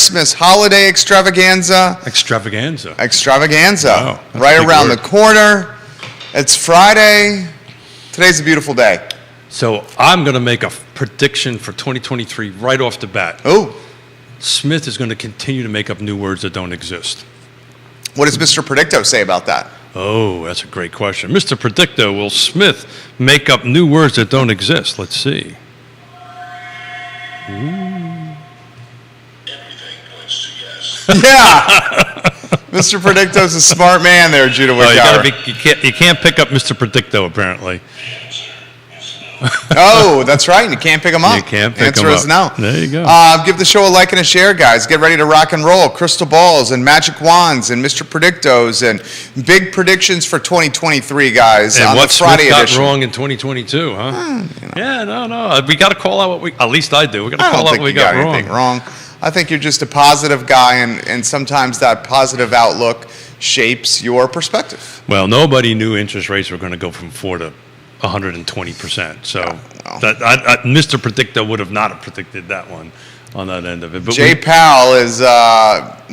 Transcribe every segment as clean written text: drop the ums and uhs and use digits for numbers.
Christmas holiday extravaganza. Extravaganza. Wow, right around the corner. It's Friday. Today's a beautiful day. So I'm going to make a prediction for 2023 right off the bat. Oh. Smith is going to continue to make up new words that don't exist. What does Mr. Predicto say about that? Oh, that's a great question. Mr. Predicto, will Smith make up new words that don't exist? Let's see. Everything points to yes. Yeah. Mr. Predicto's a smart man there, Judah Wickower. You can't pick up Mr. Predicto, apparently. Oh, that's right. You can't pick them up. You can't pick Answer them is no. up. There you go. Give the show a like and a share, guys. Get ready to rock and roll. Crystal balls and magic wands and Mr. Predictos and big predictions for 2023, guys. And on what the Friday Smith got edition. wrong in 2022, huh? Yeah, no. We got to call out what we. At least I do. We got to I call don't out think what we you got got anything wrong. I think you're just a positive guy, and sometimes that positive outlook shapes your perspective. Well, nobody knew interest rates were going to go from 4 to 120%. So Mr. Predicto would have not have predicted that one on that end of it. But Jay Powell is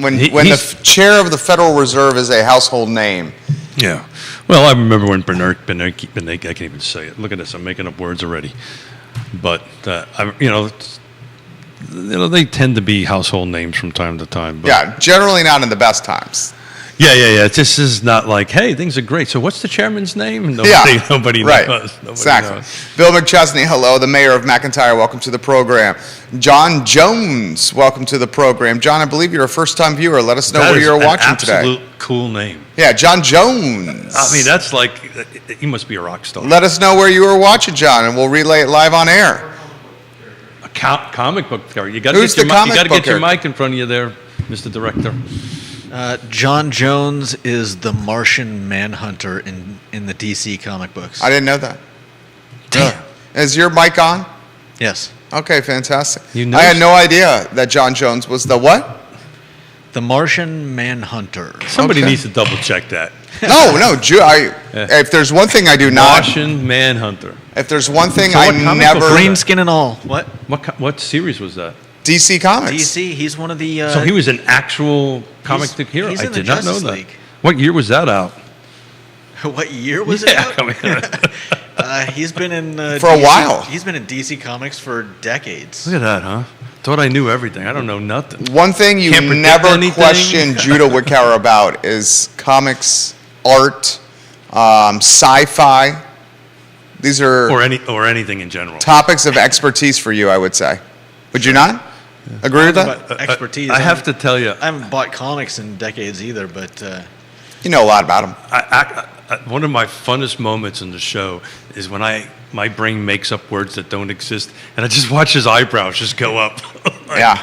when the chair of the Federal Reserve is a household name. Yeah. Well, I remember when Bernanke, I can't even say it. Look at this. I'm making up words already. But they tend to be household names from time to time. But Yeah, generally not in the best times. Yeah. This is not like, hey, things are great. So what's the chairman's name? Nobody right. knows. Nobody Exactly. knows. Bill McChesney, hello. The mayor of McIntyre, welcome to the program. John Jones, welcome to the program. John, I believe you're a first-time viewer. Let us know where you're watching today. Absolute cool name. Yeah, John Jones. I mean, that's like, he must be a rock star. Let us know where you were watching, John, and we'll relay it live on air. A comic book character. You got to Who's get, the your, mi- you comic gotta get book your character? mic in front of you there, Mr. Director. John Jones is the Martian Manhunter in the DC comic books. I didn't know that. Damn. Is your mic on? Yes. Okay, fantastic. You know I had no idea that John Jones was the what? The Martian Manhunter. Somebody Okay. needs to double check that. No. If there's one thing I do not, Martian Manhunter. if there's one thing So I what comic never, book Green skin and all. What? What series was that? DC Comics. DC. He's one of the. So he was an actual comic book hero? he's I in the did not know Justice that. League. What year was that out? What year was Yeah, it? I mean, He's been in For a DC while. He's been in DC Comics for decades. Look at that, huh? Thought I knew everything. I don't know nothing. One thing you Can't predict never anything. question Judah Wickower about is comics, art, sci-fi. These are Or anything in general. topics of expertise for you, I would say. Would you not agree with that? But expertise. I have to tell you, I haven't bought comics in decades either, but You know a lot about them. one of my funnest moments in the show is when my brain makes up words that don't exist, and I just watch his eyebrows just go up. Yeah,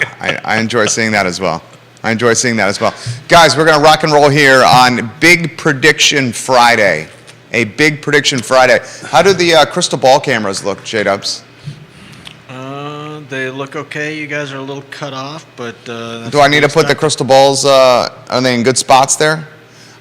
I enjoy seeing that as well. Guys, we're going to rock and roll here on Big Prediction Friday. A Big Prediction Friday. How do the crystal ball cameras look, J-Dubs? they look okay. You guys are a little cut off, but that's Do I need to what put the expect. crystal balls, are they in good spots there?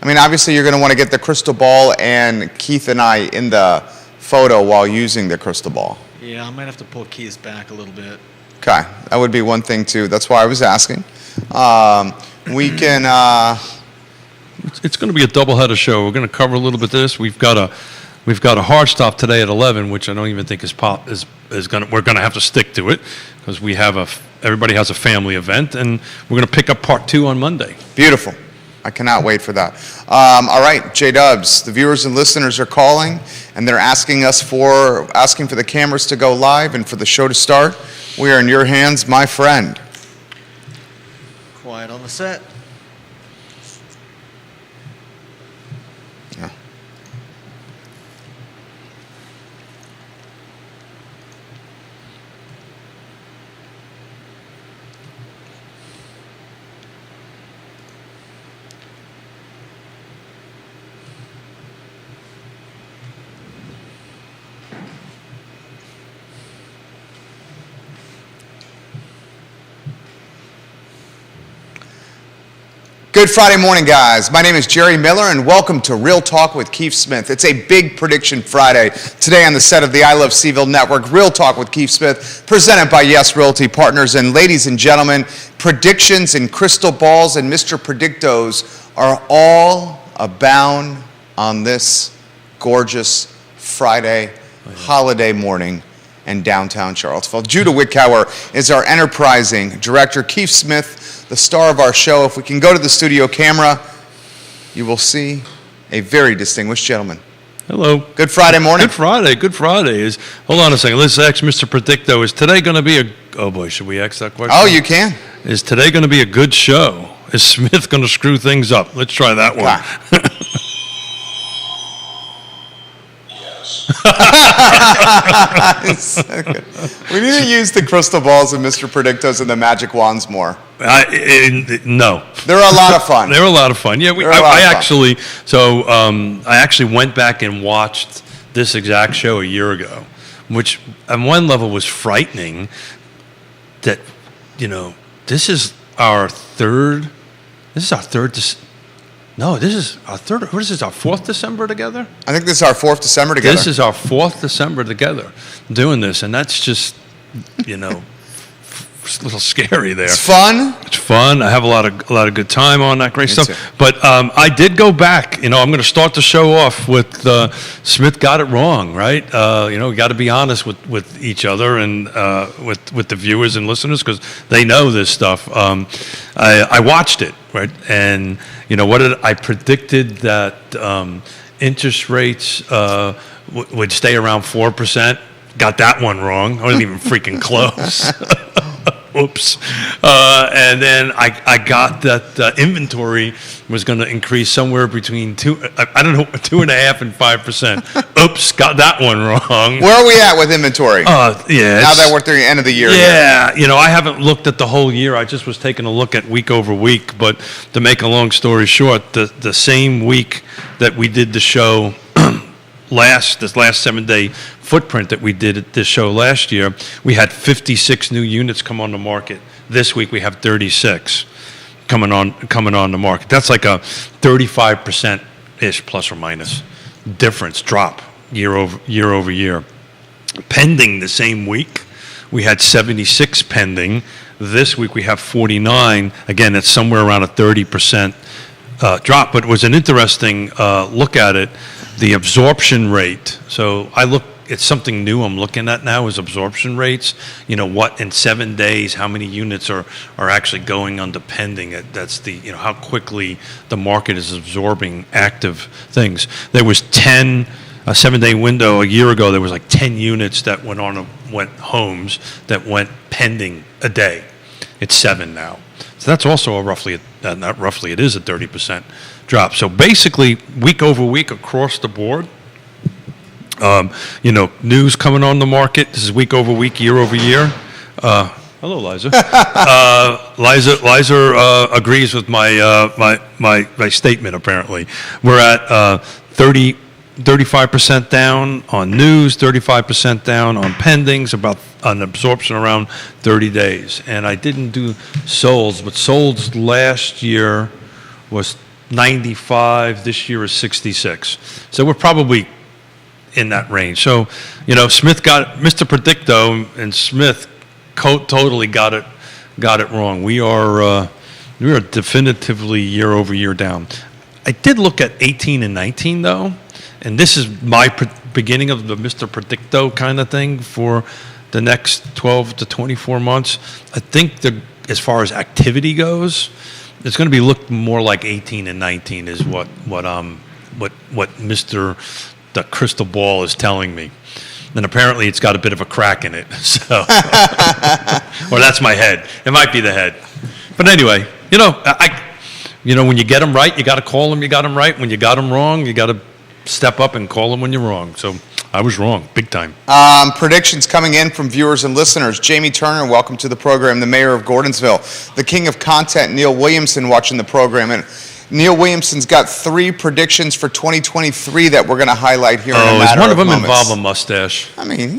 I mean, obviously you're going to want to get the crystal ball and Keith and I in the photo while using the crystal ball. Yeah, I might have to pull Keith back a little bit. Okay, that would be one thing too. That's why I was asking. We can, It's going to be a double-header show. We're going to cover a little bit of this. We've got a hard stop today at 11, which I don't even think is going to. We're going to have to stick to it because everybody has a family event, and we're going to pick up part 2 on Monday. beautiful. I cannot wait for that. All right, J-Dubs, the viewers and listeners are calling, and they're asking for the cameras to go live and for the show to start. We are in your hands, my friend. Quiet on the set. Yeah. Good Friday morning, guys. My name is Jerry Miller, and welcome to Real Talk with Keith Smith. It's a big prediction Friday. Today on the set of the I Love Seaville Network, Real Talk with Keith Smith, presented by Yes Realty Partners. And ladies and gentlemen, predictions and crystal balls and Mr. Predictos are all abound on this gorgeous Friday holiday morning in downtown Charlottesville. Judah Wickower is our enterprising director. Keith Smith, the star of our show. If we can go to the studio camera, you will see a very distinguished gentleman. Hello. Good Friday morning. Good Friday. Good Friday. Hold on a second. Let's ask Mr. Predicto. Is today going to be oh boy, should we ask that question? Oh, you can. Is today going to be a good show? Is Smith going to screw things up? Let's try that one. Ah. So good. We need to use the crystal balls and Mr. Predictos and the magic wands more. No. They're a lot of fun. They're a lot of fun. Yeah, I actually went back and watched this exact show a year ago, which on one level was frightening that, this is our third. No, this is our third. What is this? Our fourth December together? I think this is our fourth December together. This is our fourth December together doing this, and that's just, it's a little scary there. It's fun. It's fun. I have a lot of good time on that great Me stuff. too. But I did go back. I'm going to start the show off with Smith got it wrong, right? We got to be honest with each other and with the viewers and listeners because they know this stuff. I watched it, right? And what did I predicted that interest rates would stay around 4%. Got that one wrong. I wasn't even freaking close. Oops. And then I got that inventory was going to increase somewhere between 2.5% and 5%. Oops, got that one wrong. Where are we at with inventory? Yeah. Now that we're through the end of the year. Yeah, I haven't looked at the whole year. I just was taking a look at week over week. But to make a long story short, the same week that we did the show this last 7-day footprint that we did at this show last year, we had 56 new units come on the market. This week we have 36 coming on the market. That's like a 35%-ish plus or minus difference drop year over year. Pending the same week, we had 76 pending. This week we have 49. Again, it's somewhere around a 30% drop, but it was an interesting look at it. The absorption rate. So it's something new I'm looking at now is absorption rates. What in 7 days, how many units are actually going under pending. That's the, how quickly the market is absorbing active things. There was a 7-day window a year ago, there was like 10 units that went homes that went pending a day. It's 7 now. So that's also it is a 30% drop. So basically, week over week across the board, news coming on the market. This is week over week, year over year. Hello, Liza. Liza agrees with my statement. Apparently, we're at 35% down on news, 35% down on pendings, about an absorption around 30 days. And I didn't do solds, but solds last year was 95. This year is 66. So we're probably in that range. So, Smith got Mr. Predicto and Smith totally got it wrong. We are definitively year over year down. I did look at 18 and 19 though. And this is my beginning of the Mr. Predicto kind of thing for the next 12 to 24 months. I think as far as activity goes, it's going to be look more like 18 and 19 is what Mr. the crystal ball is telling me. And apparently it's got a bit of a crack in it. So, or that's my head. It might be the head. But anyway, when you get them right, you got to call them. You got them right. When you got them wrong, you got to step up and call them when you're wrong. So I was wrong, big time. Predictions coming in from viewers and listeners. Jamie Turner, welcome to the program. The mayor of Gordonsville. The king of content, Neil Williamson, watching the program. And Neil Williamson's got 3 predictions for 2023 that we're going to highlight here in a matter of moments. Is one of them involve a mustache? I mean,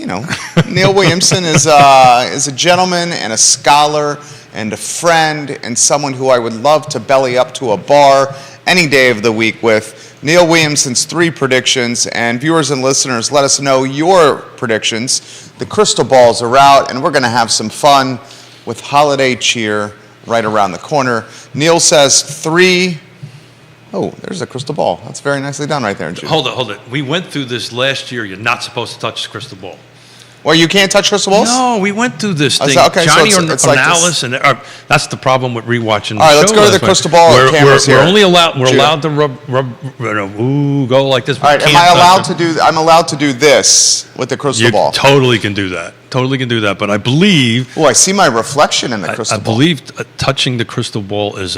Neil Williamson is a gentleman and a scholar and a friend and someone who I would love to belly up to a bar any day of the week with. Neil Williamson's 3 predictions, and viewers and listeners, let us know your predictions. The crystal balls are out, and we're going to have some fun with holiday cheer right around the corner. Neil says 3. Oh, there's a crystal ball. That's very nicely done right there, Jude. Hold it. We went through this last year. You're not supposed to touch the crystal ball. Well, you can't touch crystal balls? No, we went through this Oh, thing. so- okay, so Johnny it's like Ornalis, and that's the problem with rewatching. All right, the let's show go to the last night. crystal ball cameras We're here. only allowed. We're Jude. allowed to go like this. All right, am I allowed to do? I'm allowed to do this with the crystal You ball. totally can do that. Totally can do that. But I believe. Oh, I see my reflection in the crystal I ball. believe touching the crystal ball is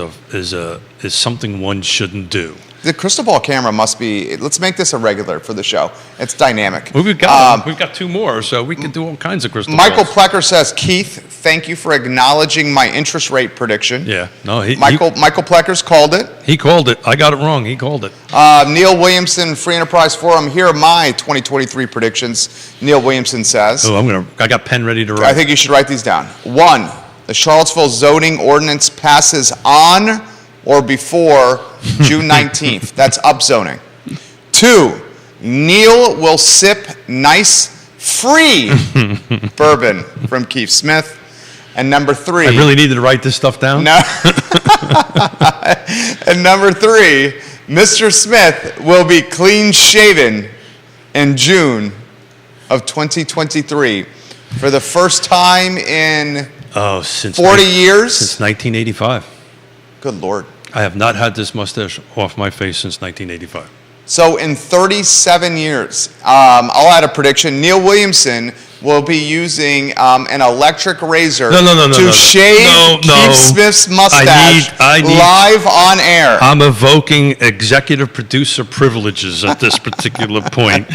something one shouldn't do. The crystal ball camera must be. Let's make this a regular for the show. It's dynamic. Well, we've got 2 more, so we can do all kinds of crystal Michael balls. Plecker says, Keith, thank you for acknowledging my interest rate prediction. Yeah, no, he Michael Plecker's called it. he called it. I got it wrong. He called it. Neil Williamson, Free Enterprise Forum. Here are my 2023 predictions. Neil Williamson says. Oh, I got pen ready to I write. think you should write these down. 1, the Charlottesville zoning ordinance passes on or before June 19th. That's upzoning. 2, Neil will sip nice free bourbon from Keith Smith. And number 3. I really needed to write this stuff down. No. And number 3, Mr. Smith will be clean shaven in June of 2023 for the first time in Oh, since 40 years. Since 1985. Good Lord. I have not had this mustache off my face since 1985. So in 37 years, I'll add a prediction. Neil Williamson will be using an electric razor to shave Keith Smith's mustache I need live on air. I'm evoking executive producer privileges at this particular point.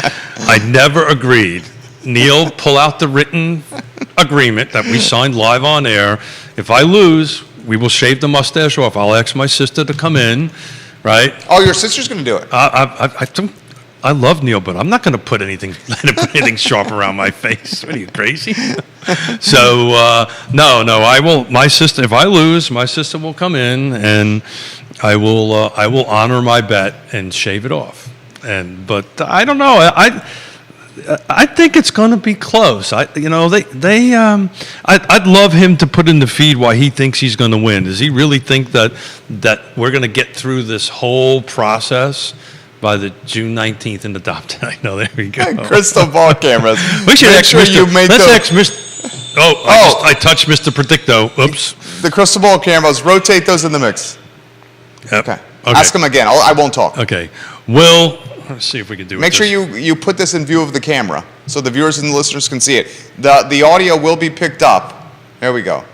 I never agreed. Neil, pull out the written agreement that we signed live on air. If I lose, we will shave the mustache off. I'll ask my sister to come in, right? Oh, your sister's going to do it. I love Neil, but I'm not going to put anything sharp around my face. What are you, crazy? So no, I will. My sister, if I lose, my sister will come in, and I will honor my bet and shave it off. But I don't know. I think it's going to be close. I'd love him to put in the feed why he thinks he's going to win. Does he really think that we're going to get through this whole process by the June 19th in the top 10? I know, there we go. Crystal ball cameras. We should Make sure you make let's the, ask Mr. I touched Mr. Predicto. Oops. the crystal ball cameras. Rotate those in the mix. Yep. Okay. Ask him again. I won't talk. Okay. Let's see if we can do it. Make sure you put this in view of the camera so the viewers and the listeners can see it. The audio will be picked up. There we go.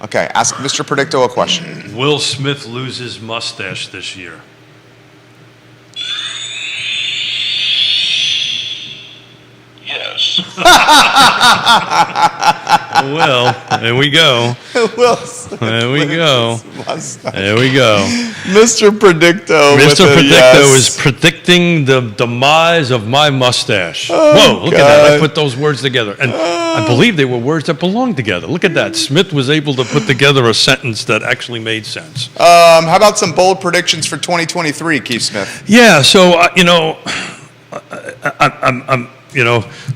Okay, ask Mr. Predicto a question. Will Smith lose his mustache this year? Yes. Well, there we go. There we go. There we go. Mr. Predicto. Mr. Predicto yes. is predicting the demise of my mustache. Oh, Whoa, look at that. I God. put those words together. And I believe they were words that belonged together. Look at that. Smith was able to put together a sentence that actually made sense. How about some bold predictions for 2023, Keith Smith? Yeah, so,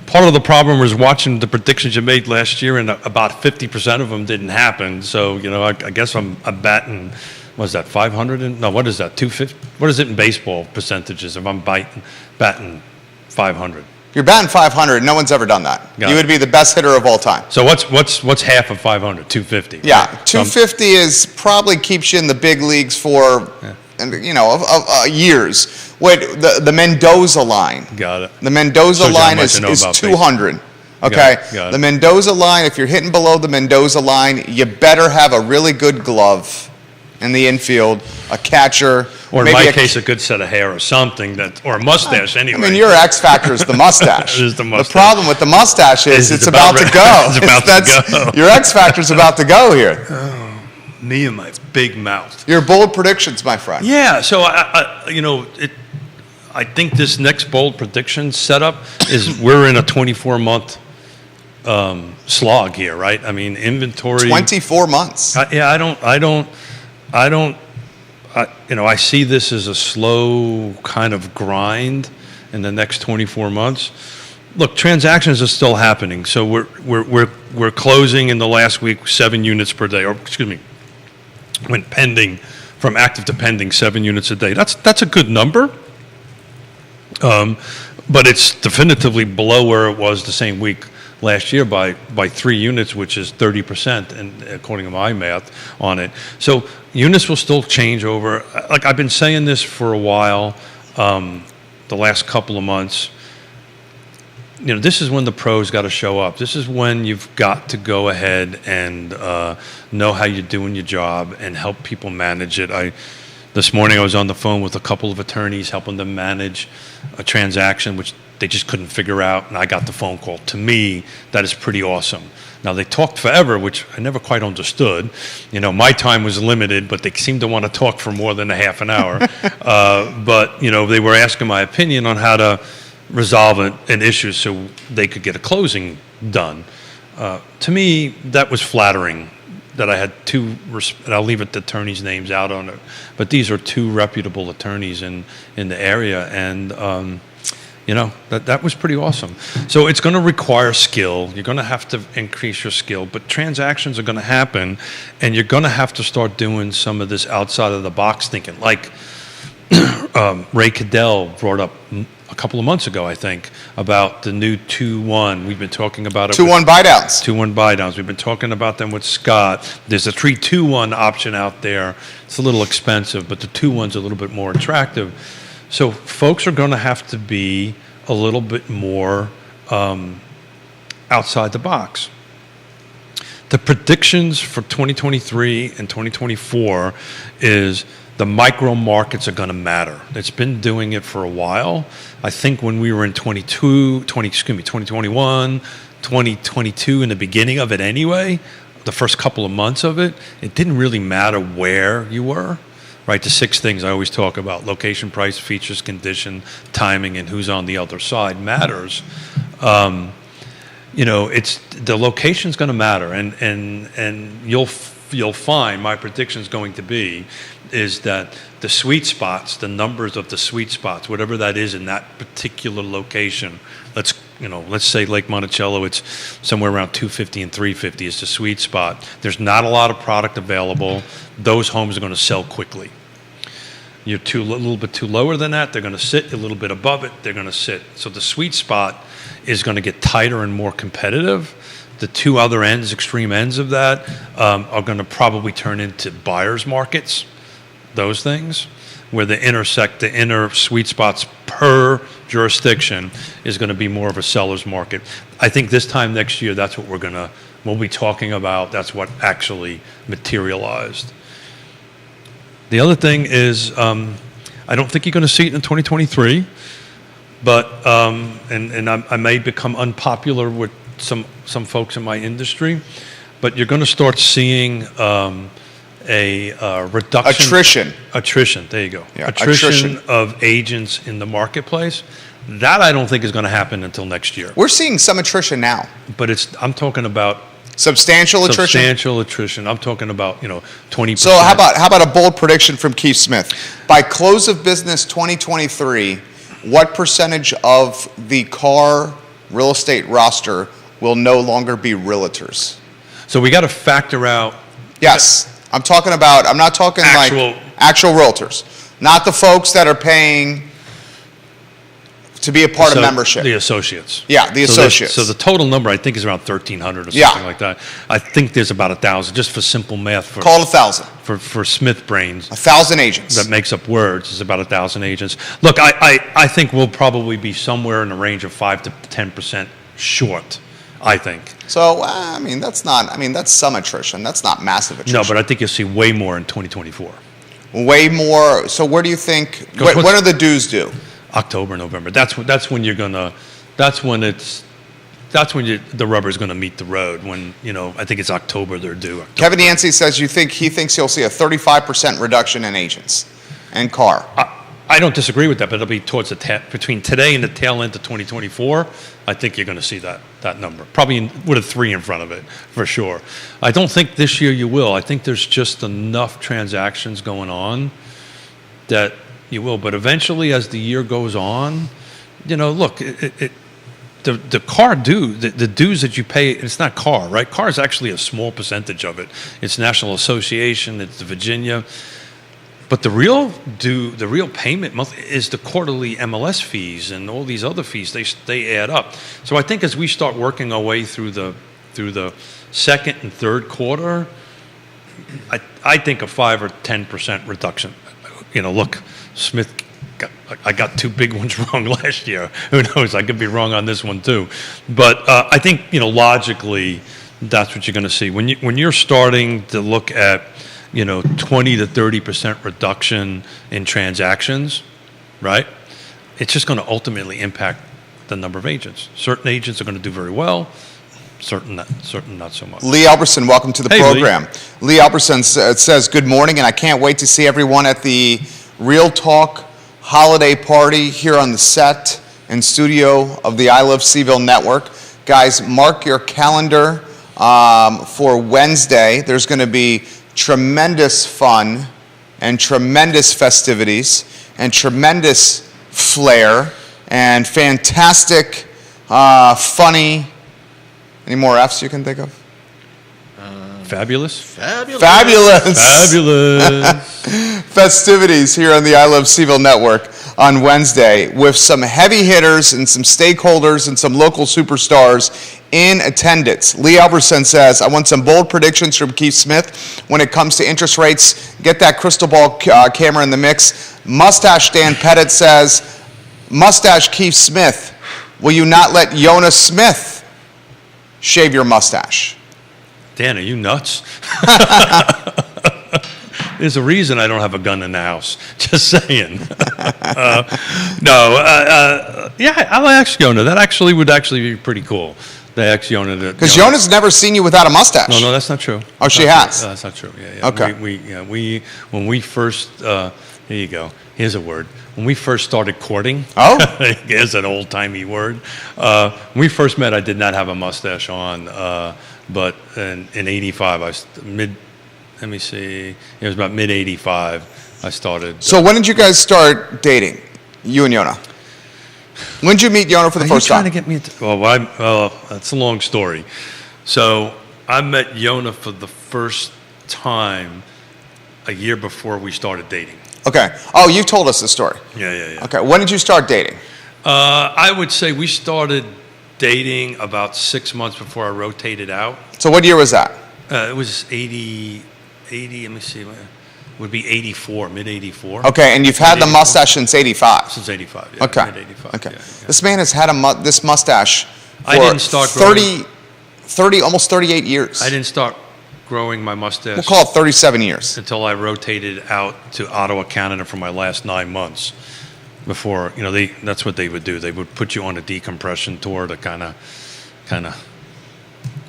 part of the problem was watching the predictions you made last year, and about 50% of them didn't happen. So, I guess I'm batting, what is that, 500? No, what is that, 250? What is it in baseball percentages if I'm batting 500? You're batting 500. No one's ever done that. Got You it. would be the best hitter of all time. So what's half of 500? 250. Yeah, right? So I'm- 250 is probably keeps you in the big leagues for, years. Wait, the Mendoza line. Got it. The Mendoza Shows you how line much is I know about 200. Okay, Got it. the Mendoza line. If you're hitting below the Mendoza line, you better have a really good glove in the infield, a catcher, Or in maybe my case, a good set of hair or something, or a mustache I anyway. mean, your X factor is the mustache. It is the mustache. The problem with the mustache is It's it's about to about go. it's about to go. Your X factor is about to go here. Me and my big mouth. Your bold predictions, my friend. Yeah, so I think this next bold prediction setup is we're in a 24-month slog here, right? I mean, inventory. 24 months. I see this as a slow kind of grind in the next 24 months. Look, transactions are still happening. So we're closing in the last week 7 units per day, or excuse me, went pending from active to pending 7 units a day. That's a good number. But it's definitively below where it was the same week last year by 3 units, which is 30%, and according to my math on it. So units will still change over. Like I've been saying this for a while, the last couple of months. This is when the pros got to show up. This is when you've got to go ahead and know how you're doing your job and help people manage it. This morning I was on the phone with a couple of attorneys helping them manage a transaction which they just couldn't figure out, and I got the phone call. To me, that is pretty awesome. Now, they talked forever, which I never quite understood. My time was limited, but they seemed to want to talk for more than a half an hour. But they were asking my opinion on how to resolve an issue so they could get a closing done. To me, that was flattering. That I had two, and I'll leave it the attorneys' names out on it, but these are 2 reputable attorneys in the area, and that was pretty awesome. So it's going to require skill. You're going to have to increase your skill, but transactions are going to happen, and you're going to have to start doing some of this outside of the box thinking, like Ray Cadell brought up a couple of months ago, I think, about the new 2-1. We've been talking about it. 2-1 buy downs. 2-1 buy downs. We've been talking about them with Scott. There's a 3-2-1 option out there. It's a little expensive, but the 2-1's a little bit more attractive. So folks are going to have to be a little bit more outside the box. The predictions for 2023 and 2024 is the micro markets are going to matter. It's been doing it for a while. I think when we were in 2021, 2022, in the beginning of it anyway, the first couple of months of it, it didn't really matter where you were, right? The 6 things I always talk about: location, price, features, condition, timing, and who's on the other side matters. It's the location's going to matter, and you'll find my prediction is going to be is that the sweet spots, the numbers of the sweet spots, whatever that is in that particular location, let's say Lake Monticello, it's somewhere around 250 and 350 is the sweet spot. There's not a lot of product available. Those homes are going to sell quickly. You're a little bit too lower than that, they're going to sit. A little bit above it, they're going to sit. So the sweet spot is going to get tighter and more competitive. The 2 other ends, extreme ends of that, are going to probably turn into buyers markets. Those things, where the inner sweet spots per jurisdiction is going to be more of a seller's market. I think this time next year, that's what we'll be talking about. That's what actually materialized. The other thing is, I don't think you're going to see it in 2023, but I may become unpopular with some folks in my industry, but you're going to start seeing a reduction. Attrition, there you go. Yeah, attrition of agents in the marketplace. That I don't think is going to happen until next year. We're seeing some attrition now. But I'm talking about substantial attrition. Substantial attrition. I'm talking about 20%. So how about a bold prediction from Keith Smith? By close of business 2023, what percentage of the car real estate roster will no longer be realtors? So we got to factor out. Yes. I'm not talking like actual realtors, not the folks that are paying to be a part of membership. The associates. Yeah, the associates. So the total number I think is around 1,300 or something like that. I think there's about 1,000, just for simple math. Call it 1,000. For Smith brains. 1,000 agents. That makes up words is about 1,000 agents. Look, I think we'll probably be somewhere in the range of 5 to 10% short. I think. So, that's some attrition. That's not massive attrition. No, but I think you'll see way more in 2024. Way more. So where do you think, when are the dues due? October, November. That's when the rubber's going to meet the road. When, I think it's October they're due. October. Kevin Yancey says he thinks you'll see a 35% reduction in agents and car. I don't disagree with that, but it'll be towards between today and the tail end of 2024. I think you're going to see that number, probably with a 3 in front of it, for sure. I don't think this year you will. I think there's just enough transactions going on that you will. But eventually, as the year goes on, look, the car due, the dues that you pay, it's not car, right? Car is actually a small percentage of it. It's National Association, it's the Virginia. But the real payment is the quarterly MLS fees and all these other fees. They add up. So I think as we start working our way through the second and third quarter, I think a 5 or 10% reduction. Look, Smith, I got 2 big ones wrong last year. Who knows? I could be wrong on this one too. But I think logically, that's what you're going to see when you're starting to look at 20 to 30% reduction in transactions, right? It's just going to ultimately impact the number of agents. Certain agents are going to do very well, certain not so much. Lee Alberson, welcome to the Hey, program. Lee Alberson says, good morning, and I can't wait to see everyone at the Real Talk holiday party here on the set and studio of the I Love CVille Network. Guys, mark your calendar for Wednesday. There's going to be tremendous fun and tremendous festivities and tremendous flair and fantastic, funny, any more F's you can think of? Fabulous. Fabulous festivities here on the I Love CVille Network on Wednesday with some heavy hitters and some stakeholders and some local superstars in attendance. Lee Alberson says, I want some bold predictions from Keith Smith when it comes to interest rates. Get that crystal ball camera in the mix. Mustache Dan Pettit says, Mustache Keith Smith, will you not let Jonas Smith shave your mustache? Dan, are you nuts? There's a reason I don't have a gun in the house. Just saying. Yeah, I'll ask Yona. That would be pretty cool. They ask Yona. Because Yona's never seen you without a mustache. No, that's not true. Oh, she has? That's not true. Yeah. Okay. When we first, here you go. Here's a word. When we first started courting. Oh? Here's an old-timey word. When we first met, I did not have a mustache on. But in 85, let me see, it was about mid-85, I started. So when did you guys start dating, you and Yona? When did you meet Yona for the first time? Are you trying to get me into, well, that's a long story. So I met Yona for the first time a year before we started dating. Okay. Oh, you've told us this story. Yeah. Okay. When did you start dating? I would say we started dating about 6 months before I rotated out. So what year was that? It was 80, let me see, it would be 84, mid-84. Okay, and you've had the mustache since 85? Since 85, yeah. Okay. Mid-85. Okay. Yeah. This man has had this mustache for I didn't start 30, almost 38 years. I didn't start growing my mustache. We'll call it 37 years. Until I rotated out to Ottawa, Canada for my last 9 months. Before, that's what they would do. They would put you on a decompression tour to kind of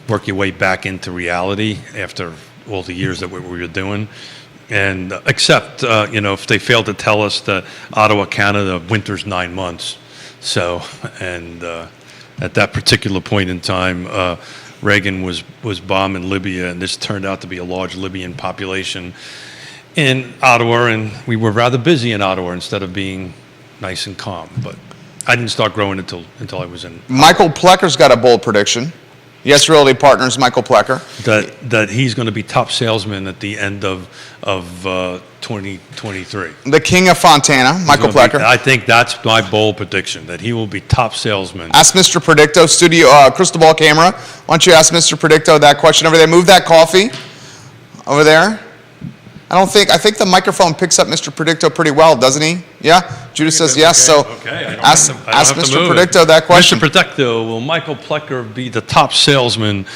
work your way back into reality after all the years that we were doing. And except, if they failed to tell us that Ottawa, Canada, winter's 9 months. So, and at that particular point in time, Reagan was bombing Libya, and this turned out to be a large Libyan population in Ottawa, and we were rather busy in Ottawa instead of being nice and calm. But I didn't start growing until I was in Michael Plecker's got a bold prediction. Yes Realty Partners, Michael Plecker. that he's going to be top salesman at the end of 2023. The King of Fontana, Michael Plecker. I think that's my bold prediction, that he will be top salesman. Ask Mr. Predicto, studio crystal ball camera. Why don't you ask Mr. Predicto that question over there? Move that coffee over there. I think the microphone picks up Mr. Predicto pretty well, doesn't he? Yeah? Judah says yes, so ask Mr. Predicto that question. Mr. Predicto, will Michael Plecker be the top salesman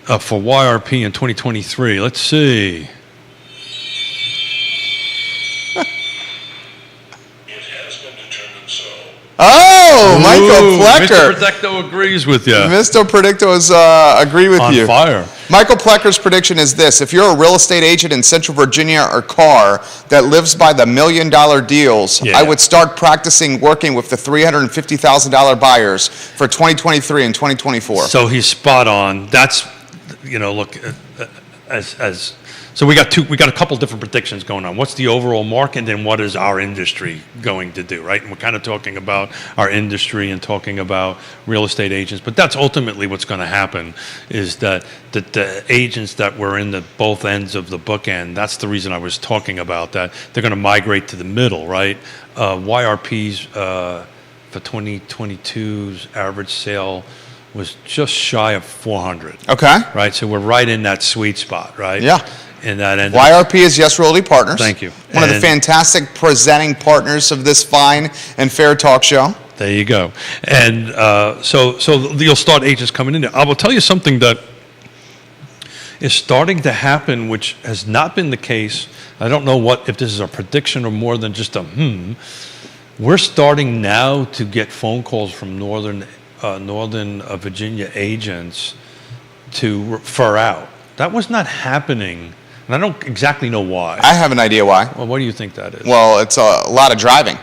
for YRP in 2023? Let's see. It has been determined so. Oh, Michael Plecker. Mr. Predicto agrees with you. Mr. Predicto is agree with On you. fire. Michael Plecker's prediction is this: if you're a real estate agent in Central Virginia or Carr that lives by the $1 million deals, Yeah. I would start practicing working with the $350,000 buyers for 2023 and 2024. So he's spot on. That's, look, so we got a couple different predictions going on. What's the overall market, and then what is our industry going to do, right? And we're kind of talking about our industry and talking about real estate agents, but that's ultimately what's going to happen is that the agents that were in the both ends of the bookend, that's the reason I was talking about that. They're going to migrate to the middle, right? YRP's for 2022's average sale was just shy of 400. Okay. Right, so we're right in that sweet spot, right? Yeah. In that end. YRP is Yes Realty Partners. Thank you. One of the And- fantastic presenting partners of this fine and fair talk show. There you go. And so you'll start agents coming in there. I will tell you something that is starting to happen, which has not been the case. I don't know if this is a prediction or more than just a We're starting now to get phone calls from Northern Virginia agents to refer out. That was not happening, and I don't exactly know why. I have an idea why. Well, what do you think that is? Well, it's a lot of driving.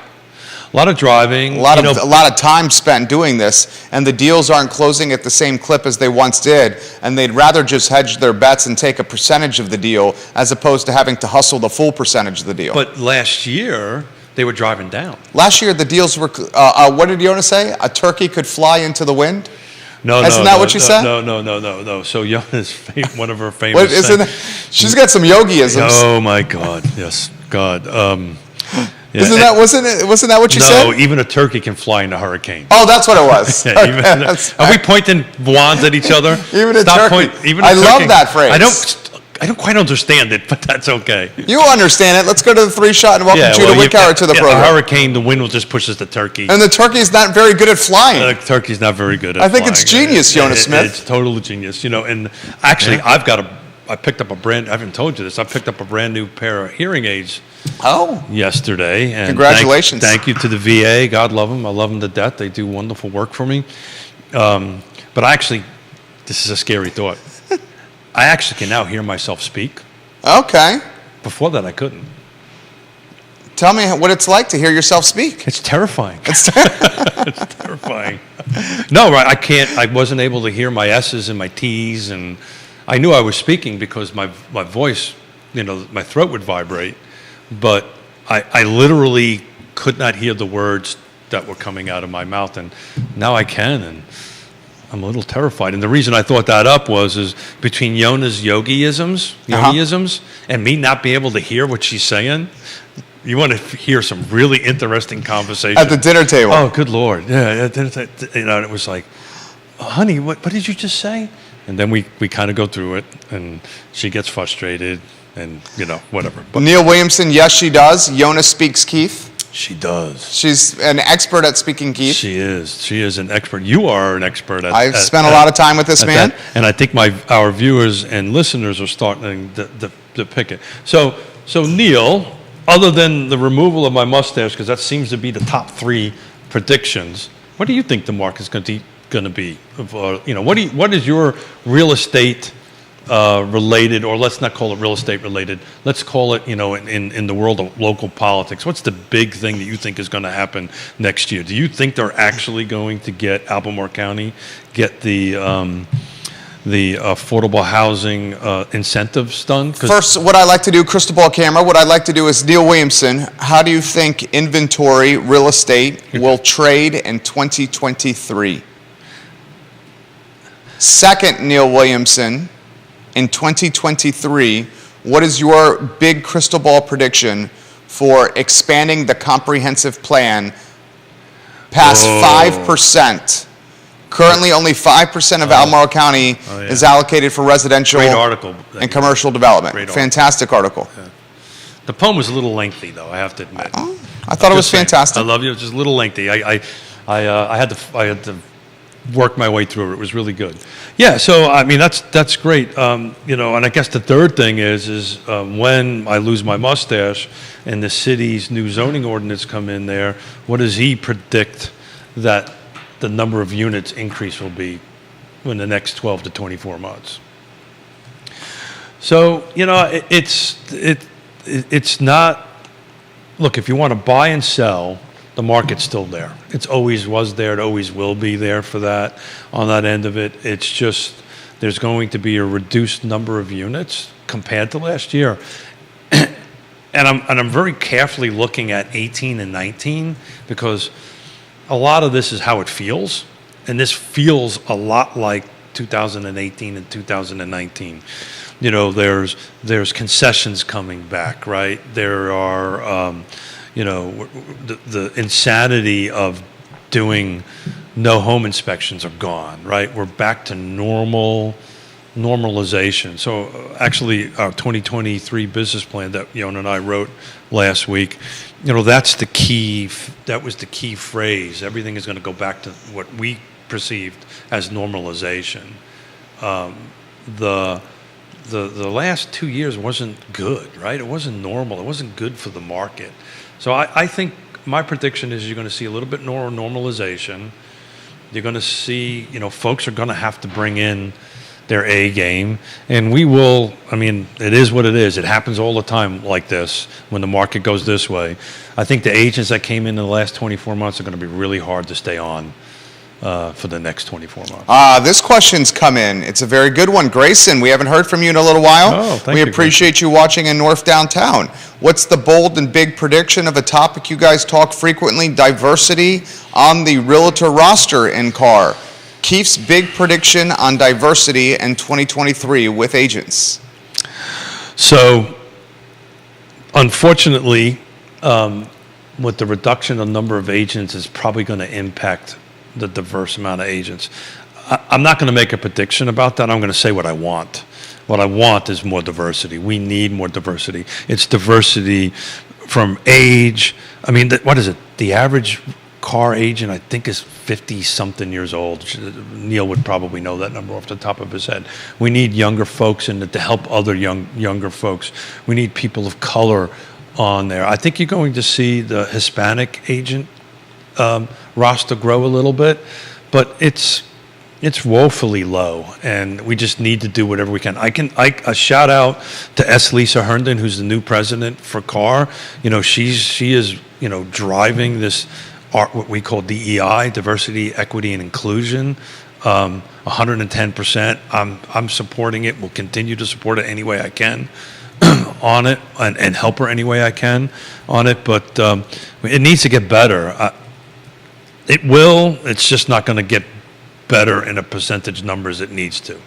A lot of driving. A lot of time spent doing this, and the deals aren't closing at the same clip as they once did, and they'd rather just hedge their bets and take a percentage of the deal as opposed to having to hustle the full percentage of the deal. But last year, they were driving down. Last year, the deals were, what did Jonas say? A turkey could fly into the wind? No, Isn't that what you said? No. So Yona's one of her famous. What, isn't that, she's got some yogiisms. Oh my God! Yes, God. Yeah, Wasn't that what you said? No, even a turkey can fly in a hurricane. Oh, that's what it was. Yeah, Okay, even, that's are we pointing wands at each other? Even a Stop turkey. even a I love turkey. that phrase. I don't quite understand it, but that's okay. You understand it. Let's go to the three shot and welcome Judah Wickower to the A program. hurricane, the wind will just pushes the turkey. And the turkey's not very good at flying. The turkey's not very good at I think it's flying. genius, Jonas Smith. It's total genius, And actually, I picked up I haven't told you this, I picked up a brand new pair of hearing aids Oh, yesterday. And Congratulations. Thank you to the VA. God love them. I love them to death. They do wonderful work for me. But actually, this is a scary thought. I actually can now hear myself speak. okay. Before that, I couldn't. Tell me what it's like to hear yourself speak. It's terrifying. It's terrifying. No, right. I wasn't able to hear my S's and my T's, and I knew I was speaking because my voice, my throat would vibrate, but I literally could not hear the words that were coming out of my mouth, and now I can, and I'm a little terrified. And the reason I thought that up is between Yona's yogiisms, and me not being able to hear what she's saying. You want to hear some really interesting conversation At the dinner table. Oh, good Lord! Yeah, it was like, honey, what did you just say? And then we kind of go through it, and she gets frustrated, and whatever. But Neil Williamson, yes, she does. Jonas speaks Keith. she does. She's an expert at speaking Keith. She is. She is an expert. You are an expert at. I've spent a lot of time with this at man. that, and I think our viewers and listeners are starting to pick it. So Neil, other than the removal of my mustache, because that seems to be the top three predictions, what do you think the market's going to be? What is your real estate related, or let's not call it real estate related, let's call it, in the world of local politics, what's the big thing that you think is going to happen next year? Do you think they're actually going to get Albemarle County, get the affordable housing incentives done? First, what I like to do, crystal ball camera, what I'd like to do is Neil Williamson, how do you think inventory real estate will trade in 2023? Second, Neil Williamson, in 2023, what is your big crystal ball prediction for expanding the comprehensive plan past 5%? Currently, only 5% of Albemarle County yeah. is allocated for residential Great article. and commercial development. Great article. Fantastic article. The poem was a little lengthy, though, I have to admit. I thought it was Just saying. fantastic. I love you. It was just a little lengthy. I had to work my way through it. It was really good. Yeah. So I mean, that's great. And I guess the third thing is when I lose my mustache and the city's new zoning ordinance come in there, what does he predict that the number of units increase will be in the next 12 to 24 months? So, it's not. Look, if you want to buy and sell, the market's still there. It's always was there. It always will be there for that. On that end of it, it's just there's going to be a reduced number of units compared to last year. And I'm very carefully looking at 18 and 19 because a lot of this is how it feels, and this feels a lot like 2018 and 2019. There's concessions coming back, right? There are, the insanity of doing no home inspections are gone, right? We're back to normalization. So actually, our 2023 business plan that Yona and I wrote last week, that's the key. That was the key phrase. Everything is going to go back to what we perceived as normalization. The last 2 years wasn't good, right? It wasn't normal. It wasn't good for the market. So I think my prediction is you're going to see a little bit more normalization. You're going to see, folks are going to have to bring in their A game, and we will. I mean, it is what it is. It happens all the time like this when the market goes this way. I think the agents that came in the last 24 months are going to be really hard to stay on for the next 24 months. This question's come in. It's a very good one. Grayson, we haven't heard from you in a little while. Oh, thank we you, appreciate you watching in North Downtown. What's the bold and big prediction of a topic you guys talk frequently, diversity on the realtor roster in CAR? Keith's big prediction on diversity in 2023 with agents. So, unfortunately, with the reduction of number of agents is probably going to impact the diverse amount of agents. I'm not going to make a prediction about that. I'm going to say what I want. What I want is more diversity. We need more diversity. It's diversity from age. I mean, what is it? The average car agent, I think, is 50-something years old. Neil would probably know that number off the top of his head. We need younger folks and to help other younger folks. We need people of color on there. I think you're going to see the Hispanic agent roster grow a little bit, but it's woefully low, and we just need to do whatever we can. A shout out to S. Lisa Herndon, who's the new president for CAR. She is driving this what we call DEI, diversity, equity, and inclusion. 110%. I'm supporting it. Will continue to support it any way I can on it, and help her any way I can on it. But it needs to get better. It will. It's just not going to get better in a percentage numbers it needs to.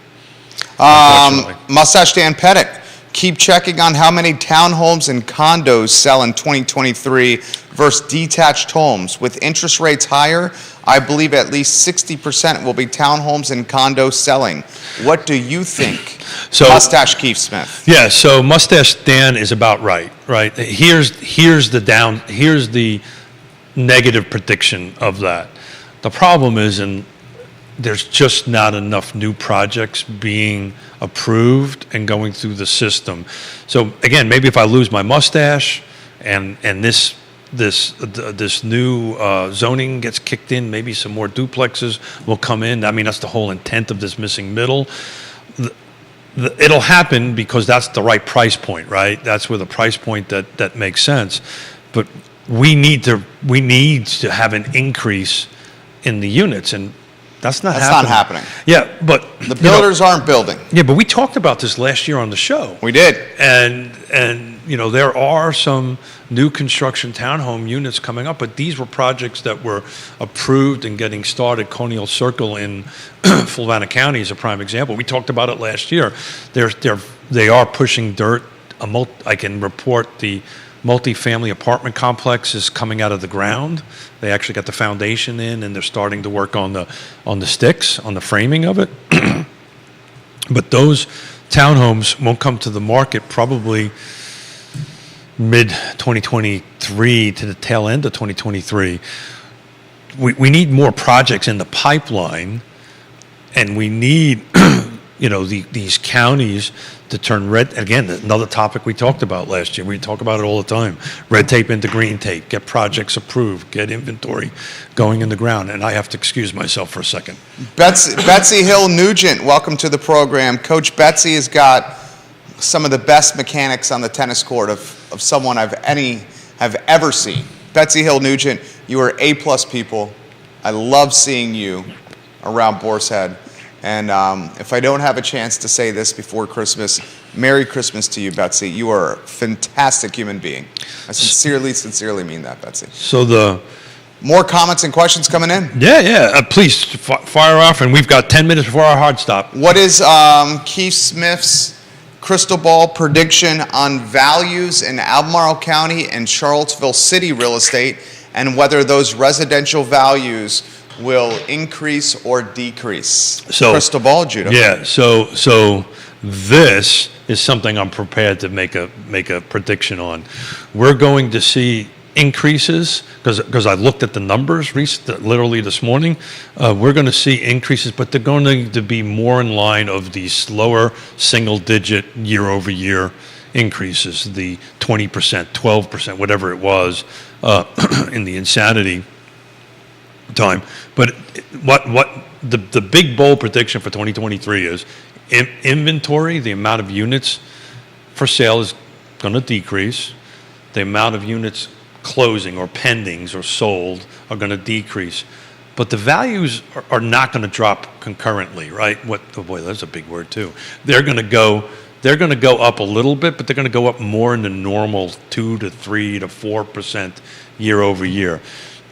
Mustache Dan Pettit, keep checking on how many townhomes and condos sell in 2023 versus detached homes. With interest rates higher, I believe at least 60% will be townhomes and condos selling. What do you think? So, Mustache Keith Smith. Yeah, so Mustache Dan is about right? Here's the negative prediction of that. The problem is there's just not enough new projects being approved and going through the system. So again, maybe if I lose my mustache and this new zoning gets kicked in, maybe some more duplexes will come in. I mean, that's the whole intent of this missing middle. It'll happen because that's the right price point, right? That's where the price point that makes sense. But we need to have an increase in the units, and that's not happening. Yeah, but the builders aren't building. Yeah, but we talked about this last year on the show. We did. And there are some new construction townhome units coming up, but these were projects that were approved and getting started. Colonial Circle in Fluvanna County is a prime example. We talked about it last year. They are pushing dirt. I can report the multifamily apartment complex is coming out of the ground. They actually got the foundation in, and they're starting to work on the sticks, on the framing of it. But those townhomes won't come to the market probably mid-2023 to the tail end of 2023. We need more projects in the pipeline, and we need these counties to turn red. Again, another topic we talked about last year. We talk about it all the time. Red tape into green tape. Get projects approved. Get inventory going in the ground. And I have to excuse myself for a second. Betsy Hill Nugent, welcome to the program. Coach Betsy has got some of the best mechanics on the tennis court of someone have ever seen. Betsy Hill Nugent, you are A+ people. I love seeing you around Boar's Head. And if I don't have a chance to say this before Christmas, Merry Christmas to you, Betsy. You are a fantastic human being. I sincerely mean that, Betsy. So More comments and questions coming in. please fire off, and we've got 10 minutes before our hard stop. What is Keith Smith's crystal ball prediction on values in Albemarle County and Charlottesville City real estate, and whether those residential values will increase or decrease? So, crystal ball, Judah. Yeah. So this is something I'm prepared to make a prediction on. We're going to see increases because I looked at the numbers literally this morning. We're going to see increases, but they're going to be more in line of the slower single-digit year-over-year increases, the 20%, 12%, whatever it was in the insanity time. But what the big bold prediction for 2023 is inventory, the amount of units for sale is going to decrease. The amount of units closing or pendings or sold are going to decrease. But the values are not going to drop concurrently, right? Oh boy, that's a big word too. They're going to go up a little bit, but they're going to go up more in the normal 2 to 3 to 4% year over year.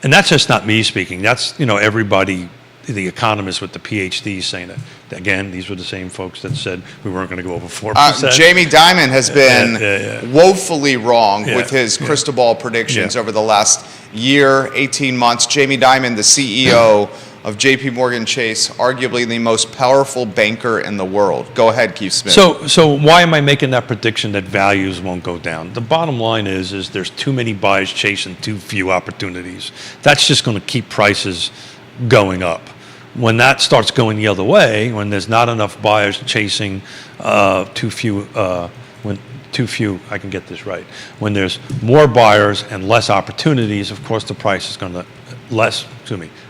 And that's just not me speaking. That's, everybody, the economists with the PhDs saying it. Again, these were the same folks that said we weren't going to go over 4%. Jamie Dimon has been woefully wrong with his crystal ball predictions over the last year, 18 months. Jamie Dimon, the CEO of JP Morgan Chase, arguably the most powerful banker in the world. Go ahead, Keith Smith. So why am I making that prediction that values won't go down? The bottom line is there's too many buyers chasing too few opportunities. That's just going to keep prices going up. When that starts going the other way, when there's not enough buyers chasing too few, I can get this right. When there's more buyers and less opportunities, of course the price is going to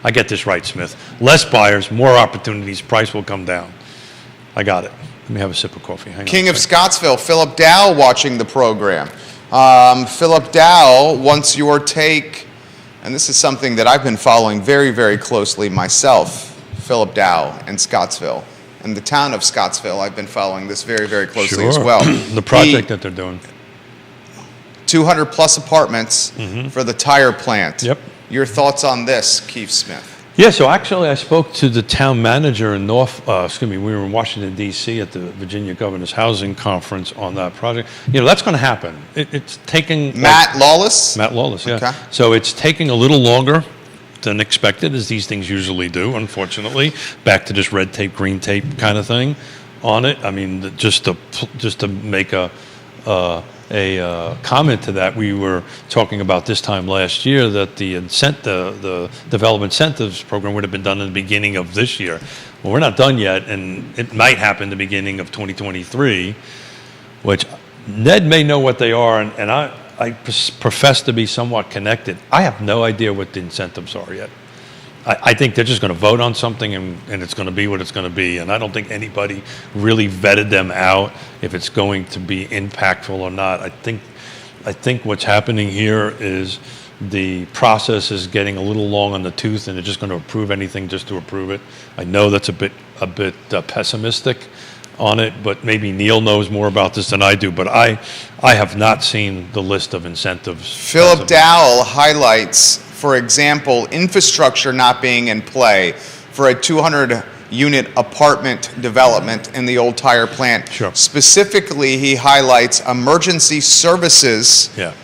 I get this right, Smith. Less buyers, more opportunities, price will come down. I got it. Let me have a sip of coffee. Hang on. King of Scottsville, Philip Dow, watching the program. Philip Dow wants your take, and this is something that I've been following very, very closely myself. Philip Dow and Scottsville. And the town of Scottsville, I've been following this very, very closely as well. The project that they're doing. 200 plus apartments for the tire plant. Yep. Your thoughts on this, Keith Smith? Yeah, so actually I spoke to the town manager in we were in Washington, D.C. at the Virginia Governor's Housing Conference on that project. That's going to happen. It's taking... Matt Lawless, yeah. Okay. So it's taking a little longer than expected, as these things usually do, unfortunately. Back to this red tape, green tape kind of thing on it. I mean, just to make a comment to that, we were talking about this time last year that the development incentives program would have been done in the beginning of this year. Well, we're not done yet, and it might happen the beginning of 2023, which Ned may know what they are, and I profess to be somewhat connected. I have no idea what the incentives are yet. I think they're just going to vote on something and it's going to be what it's going to be. And I don't think anybody really vetted them out if it's going to be impactful or not. I think what's happening here is the process is getting a little long on the tooth, and they're just going to approve anything just to approve it. I know that's a bit pessimistic on it, but maybe Neil knows more about this than I do. But I have not seen the list of incentives. Philip Dowell highlights, for example, infrastructure not being in play for a 200-unit apartment development in the old tire plant. Sure. Specifically, he highlights emergency services. Yeah.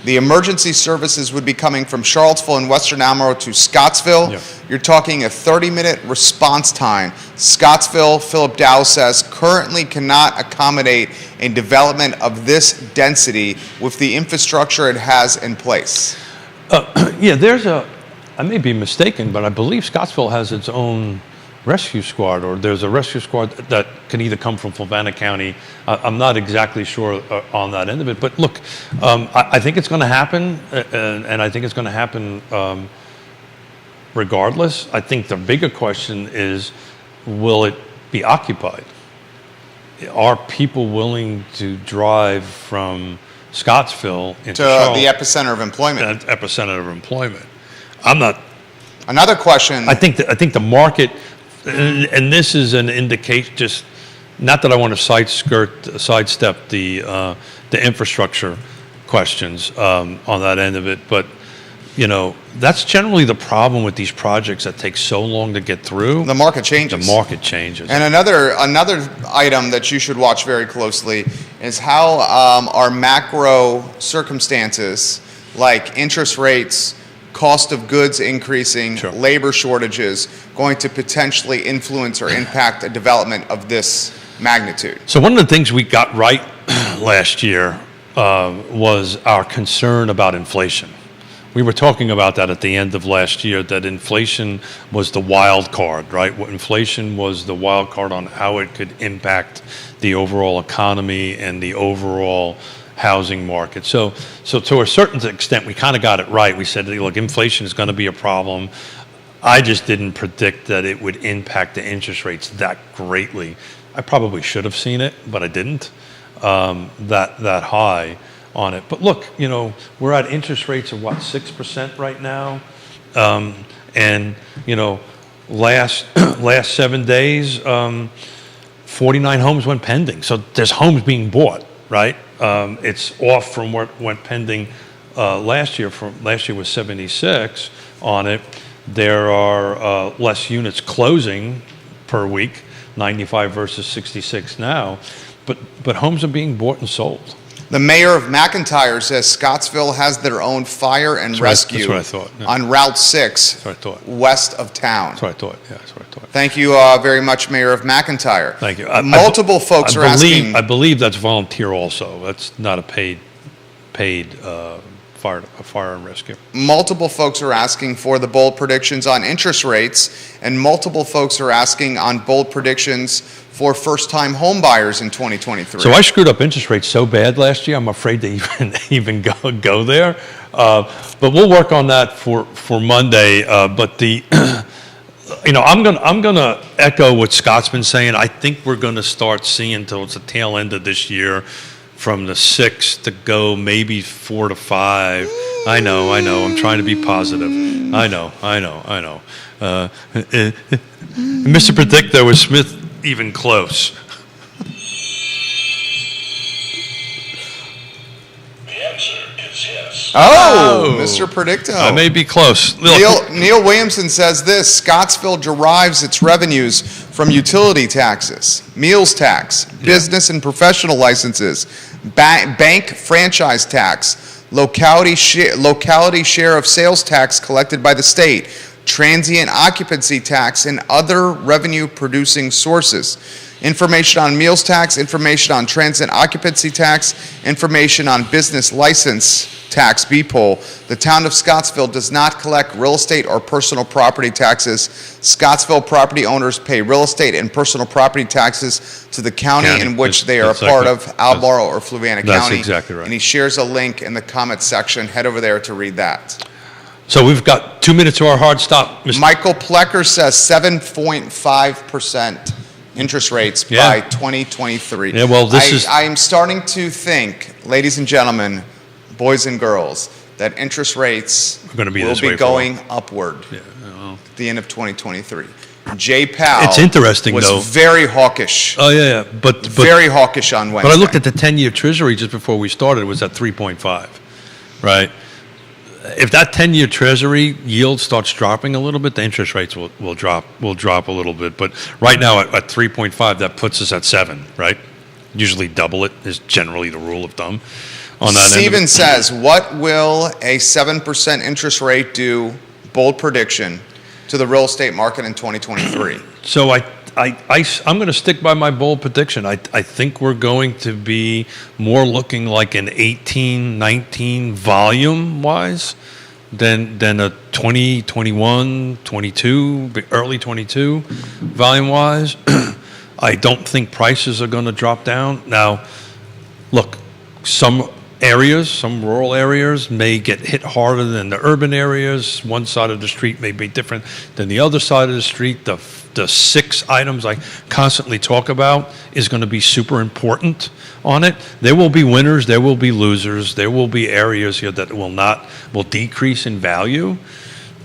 The emergency services would be coming from Charlottesville and Western Albemarle to Scottsville. Yeah. You're talking a 30-minute response time. Scottsville, Philip Dow says, currently cannot accommodate a development of this density with the infrastructure it has in place. I may be mistaken, but I believe Scottsville has its own rescue squad, or there's a rescue squad that can either come from Fluvanna County. I'm not exactly sure on that end of it, but look, I think it's going to happen, and I think it's going to happen regardless. I think the bigger question is, will it be occupied? are people willing to drive from Scottsville into To Charlotte, the epicenter of employment. that epicenter of employment? I'm not. Another question. I think the market, and this is an indication. Just not that I want to sidestep the infrastructure questions on that end of it, but that's generally the problem with these projects that take so long to get through. The market changes. The market changes. And another item that you should watch very closely is how our macro circumstances, like interest rates, cost of goods increasing, Sure. labor shortages, going to potentially influence or impact a development of this magnitude. So one of the things we got right last year was our concern about inflation. We were talking about that at the end of last year, that inflation was the wild card, right? Inflation was the wild card on how it could impact the overall economy and the overall housing market. So to a certain extent, we kind of got it right. We said, look, inflation is going to be a problem. I just didn't predict that it would impact the interest rates that greatly. I probably should have seen it, but I didn't, that high on it. But look, we're at interest rates of 6% right now, and last 7 days, 49 homes went pending. So there's homes being bought, right? It's off from what went pending last year. Last year was 76 on it. There are less units closing per week, 95 versus 66 now, but homes are being bought and sold. The mayor of McIntyre says Scottsville has their own fire and rescue that's what I thought, yeah. on Route 6 That's what I thought. west of town. That's what I thought. Yeah, that's what I thought. Thank you very much, Mayor of McIntyre. Thank you. Multiple folks are asking. I believe that's volunteer also. That's not a paid fire and rescue. Multiple folks are asking for the bold predictions on interest rates, and multiple folks are asking on bold predictions for first-time home buyers in 2023. So I screwed up interest rates so bad last year. I'm afraid to even go there. But we'll work on that for Monday. But the I'm gonna echo what Scott's been saying. I think we're gonna start seeing towards the tail end of this year, from the 6 to go maybe 4 to 5. I know. I'm trying to be positive. I know. Mr. Predictor, was Smith even close? The answer is yes. Oh, Mr. Predicto. I may be close. Look, Neil Williamson says this: Scottsville derives its revenues from utility taxes, meals tax, business and professional licenses, bank franchise tax, locality share of sales tax collected by the state, transient occupancy tax, and other revenue-producing sources. Information on meals tax, information on transient occupancy tax, information on business license tax, BPOL. The town of Scottsville does not collect real estate or personal property taxes. Scottsville property owners pay real estate and personal property taxes to the county in which they are a part of, Albemarle or Fluvanna County. That's exactly right. And he shares a link in the comments section. Head over there to read that. so we've got 2 minutes to our hard stop. Mr. Michael Plecker says 7.5% interest rates Yeah. by 2023. Yeah, well, I am starting to think, ladies and gentlemen, boys and girls, that interest rates Are gonna be will this be way for a going upward Yeah, well. at the end of 2023. Jay Powell It's interesting, was though. very hawkish, Oh yeah, but very hawkish on Wednesday. But I looked at the 10-year Treasury just before we started. It was at 3.5, right? If that 10-year Treasury yield starts dropping a little bit, the interest rates will drop a little bit. But right now at 3.5, that puts us at 7, right? Usually double it is generally the rule of thumb. On that end of Steven it. says, what will a 7% interest rate do, bold prediction, to the real estate market in 2023? So I'm going to stick by my bold prediction. I think we're going to be more looking like an 18, 19 volume-wise than a 20, 21, 22, early 22 volume-wise. I don't think prices are going to drop down. Now, look, some rural areas may get hit harder than the urban areas. One side of the street may be different than the other side of the street. the 6 items I constantly talk about is going to be super important on it. There will be winners, there will be losers, there will be areas here that will decrease in value.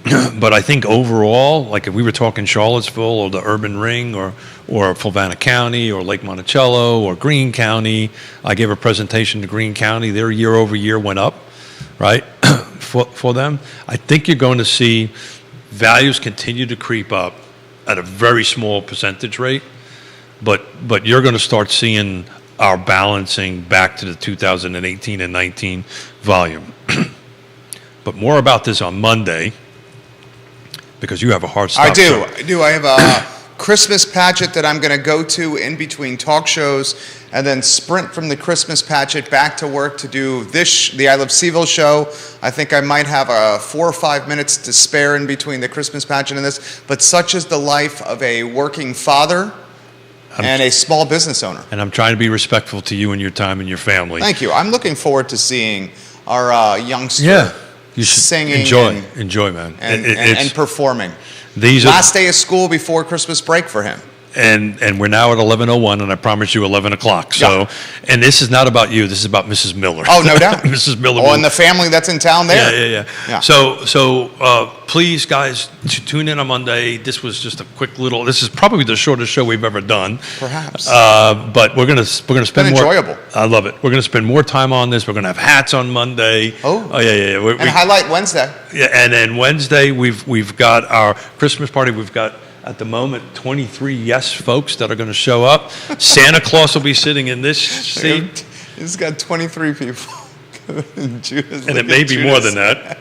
But I think overall, like if we were talking Charlottesville or the urban ring or Fluvanna County or Lake Monticello or Greene County, I gave a presentation to Greene County. Their year over year went up, right, for them. I think you're going to see values continue to creep up at a very small percentage rate, but you're going to start seeing our balancing back to the 2018 and 19 volume. But more about this on Monday, because you have a hard stop. I do. I have a Christmas pageant that I'm going to go to in between talk shows, and then sprint from the Christmas pageant back to work to do the I Love Seaville show. I think I might have 4 or 5 minutes to spare in between the Christmas pageant and this, but such is the life of a working father and a small business owner. And I'm trying to be respectful to you and your time and your family. Thank you. I'm looking forward to seeing our youngster You should singing enjoy, man. and performing. These Last day of school before Christmas break for him. And we're now at 11:01, and I promised you 11 o'clock. So, and this is not about you. This is about Mrs. Miller. Oh, no doubt. Mrs. Miller. Oh, and the family that's in town there. Yeah. So please, guys, tune in on Monday. This was just a quick little. This is probably the shortest show we've ever done. Perhaps. But we're gonna spend more. Enjoyable. I love it. We're gonna spend more time on this. We're gonna have hats on Monday. Oh yeah. And highlight Wednesday. Yeah, and then Wednesday we've got our Christmas party. We've got at the moment 23 yes folks that are going to show up. Santa Claus will be sitting in this seat. He's got 23 people. And it may be more than that.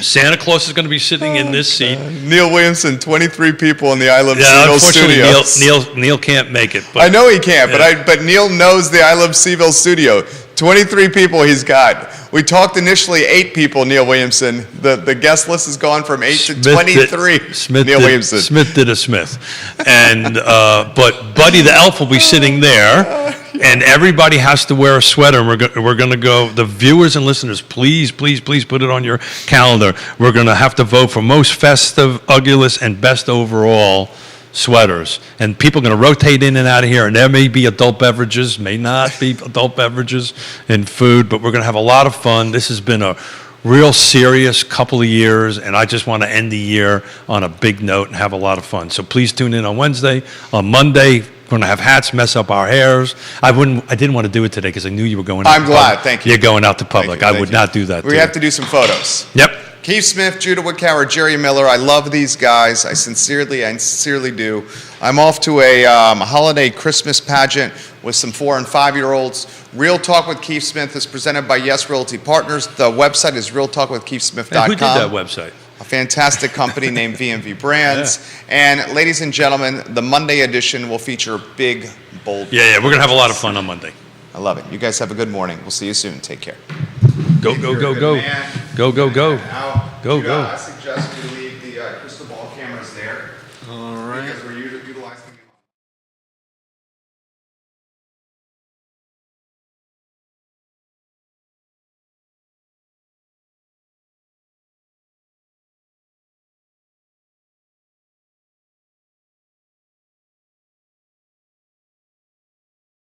Santa Claus is going to be sitting in this seat. Neil Williamson, 23 people in the I Love Yeah, Seaville unfortunately, studios. Neil can't make it. But, I know he can't, Yeah. but Neil knows the I Love Seaville studio. 23 people he's got. We talked initially 8 people, Neil Williamson. The guest list has gone from 8 to 23. Neil Williamson. Smith did a Smith. And, but Buddy the Elf will be sitting there. And everybody has to wear a sweater. And we're going to go, the viewers and listeners, please put it on your calendar. We're going to have to vote for most festive, ugliest, and best overall sweaters. And people are going to rotate in and out of here. And there may be adult beverages, may not be adult beverages and food, but we're going to have a lot of fun. This has been a real serious couple of years, and I just want to end the year on a big note and have a lot of fun. So please tune in on Wednesday. On Monday, we're going to have hats, mess up our hairs. I didn't want to do it today because I knew you were going out. I'm glad. Thank you. You're going out to public. I would not do that. We have to do some photos. Yep. Keith Smith, Judah Woodcower, Jerry Miller. I love these guys. I sincerely do. I'm off to a holiday Christmas pageant with some 4- and 5-year-olds. Real Talk with Keith Smith is presented by Yes Realty Partners. The website is realtalkwithkeithsmith.com. Hey, who did that website? A fantastic company named VMV Brands. Yeah. And ladies and gentlemen, the Monday edition will feature big, bold. Yeah, we're going to have a lot of fun on Monday. I love it. You guys have a good morning. We'll see you soon. Take care. Go. You're a good man. Go. Now, Go. Judah, I see